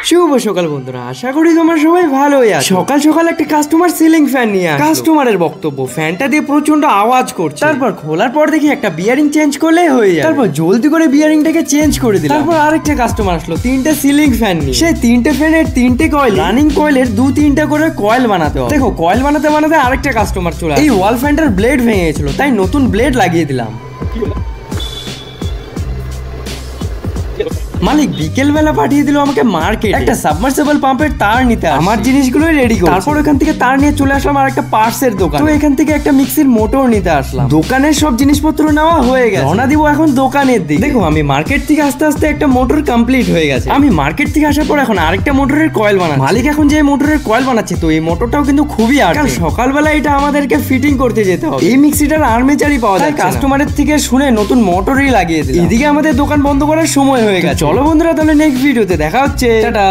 শুভ সকাল বন্ধুরা, আশা করি তোমরা সবাই ভালোই আছো। সকাল সকাল একটা কাস্টমার সিলিং ফ্যান নিয়ে আসলো। কাস্টমারের বক্তব্য, ফ্যানটা দিয়ে প্রচন্ড আওয়াজ করছে। তারপর খোলার পর দেখি একটা বিয়ারিং চেঞ্জ করলেই হয়ে যায়। তারপর জলদি করে বিয়ারিংটাকে চেঞ্জ করে দিলাম। তারপর আরেকটা কাস্টমার আসলো তিনটে সিলিং ফ্যান নিয়ে। সেই তিনটে ফ্যানের তিনটে কয়েল, রানিং কয়েলের 2-3টা করে কয়েল বানাতে হবে। দেখো কয়েল বানাতে বানাতে আরেকটা কাস্টমার চলে আসলো। এই ওয়াল ফ্যানটার ব্লেড ভেঙে গেছিল, তাই নতুন ব্লেড লাগিয়ে দিলাম। মালিক বিকেল বেলা পাঠিয়ে দিল আমাকে মার্কেট একটা সাবমার্সিবল পাম্পের তার নিতে। আমার জিনিসগুলোই রেডি করছি। তারপর ওখান থেকে তার নিয়ে চলে আসলাম আর একটা পার্টসের দোকান। তো এখান থেকে একটা মিক্সির মোটর নিতে আসলাম। দোকানের সব জিনিসপত্র নেওয়া হয়ে গেছে, রওনা দিব এখন দোকানের দিকে। দেখো আমি মার্কেট থেকে আস্তে আস্তে একটা মোটর কমপ্লিট হয়ে গেছে। আমি মার্কেট থেকে আসার পর এখন আরেকটা মোটরের কয়েল বানাচ্ছি। মালিক এখন যে মোটরের কয়েল বানাচ্ছে, তো এই মোটরটাও কিন্তু খুবই কারণ সকালবেলা এটা আমাদেরকে ফিটিং করতে যেতে হবে। এই মিক্সিটার আর্মেচারই পাওয়া যায়, কাস্টমারের থেকে শুনে নতুন মোটরই লাগিয়ে দিই। এদিকে আমাদের দোকান বন্ধ করার সময় হয়ে গেছে। চলো বন্ধুরা, তাহলে নেক্সট ভিডিওতে দেখা হচ্ছে। টাটা।